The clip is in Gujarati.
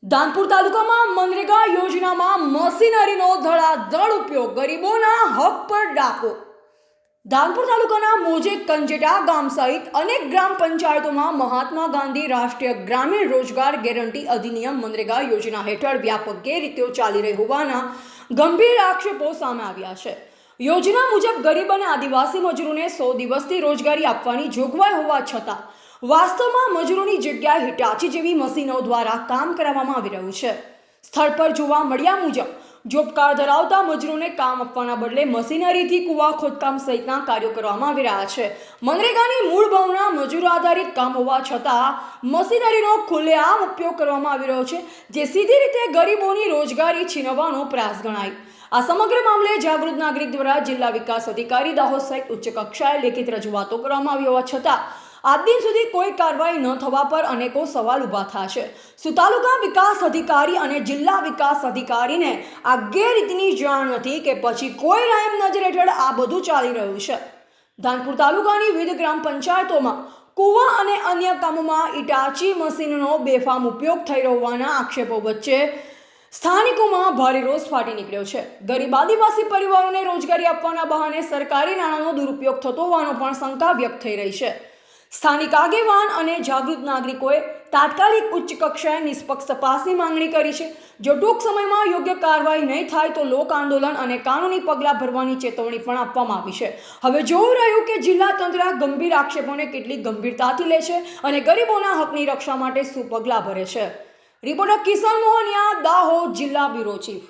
ધાનપુર તાલુકામાં મનરેગા યોજનામાં મશીનરીનો ધડાધડ ઉપયોગ, ગરીબોના હક પર ડાકો। ધાનપુર તાલુકાના મોજે કંજેટા ગામ સહિત અનેક ગ્રામ પંચાયતોમાં મહાત્મા ગાંધી રાષ્ટ્રીય ગ્રામીણ રોજગાર ગેરંટી અધિનિયમ મનરેગા યોજના હેઠળ વ્યાપક ગેરરીતિઓ ચાલી રહી હોવાના ગંભીર આક્ષેપો સામે આવ્યા છે। યોજના મુજબ ગરીબ અને આદિવાસી મજૂરોને 100 દિવસથી રોજગારી આપવાની જોગવાઈ હોવા છતાં વાસ્તવમાં મજૂરોની જગ્યાએ હિટાચી જેવી મશીનો દ્વારા કામ કરાવવામાં આવી રહ્યું છે। સ્થળ પર જોવા મળ્યા મુજબ જોબ કાર્ડ ધરાવતા મજૂરોને કામ આપવાના બદલે મશીનરીથી કૂવા ખોદકામ સહિતના કાર્યો કરવામાં આવી રહ્યા છે। મનરેગાની મૂળ ભાવના મજૂર આધારિત કામ હોવા છતાં મશીનરીનો ખુલ્લેઆમ ઉપયોગ કરવામાં આવી રહ્યો છે, જે સીધી રીતે ગરીબોની રોજગારી છીનવવાનો પ્રયાસ ગણાય। આ સમગ્ર મામલે જાગૃત નાગરિક દ્વારા જિલ્લા વિકાસ અધિકારી દાહોદ સહિત ઉચ્ચ કક્ષાએ લેખિત રજૂઆતો કરવામાં આવી હોવા છતાં આજ દિન સુધી કોઈ કાર્યવાહી ન થવા પર અનેકો સવાલ ઊભા થયા છે। શું તાલુકા વિકાસ અધિકારી અને જિલ્લા વિકાસ અધિકારીને આ ગેરરીતિની જાણ નથી કે પછી કોઈ રાયમ નજર હેઠળ આ બધું ચાલી રહ્યું છે? ધાનપુર તાલુકાની વિવિધ ગ્રામ પંચાયતોમાં કૂવા અને અન્ય કામોમાં હિટાચી મશીનનો બેફામ ઉપયોગ થઈ હોવાના આક્ષેપો વચ્ચે સ્થાનિકોમાં ભારે રોષ ફાટી નીકળ્યો છે। ગરીબ આદિવાસી પરિવારોને રોજગારી આપવાના બહાને સરકારી નાણાંનો દુરુપયોગ થતો હોવાનો પણ શંકા વ્યક્ત થઈ રહી છે। સ્થાનિક આગેવાન અને જાગૃત નાગરિકોએ તાત્કાલિક ઉચ્ચ કક્ષાએ નિષ્પક્ષ તપાસની માંગણી કરી છે। જો ટૂંક સમયમાં યોગ્ય કાર્યવાહી નહીં થાય તો લોક આંદોલન અને કાનૂની પગલાં ભરવાની ચેતવણી પણ આપવામાં આવી છે। હવે જોવું રહ્યું કે જિલ્લા તંત્ર ગંભીર આક્ષેપોને કેટલી ગંભીરતાથી લે છે અને ગરીબોના હકની રક્ષા માટે શું પગલાં ભરે છે। રિપોર્ટર કિશન મોહનિયા, દાહોદ જિલ્લા બ્યુરો ચીફ।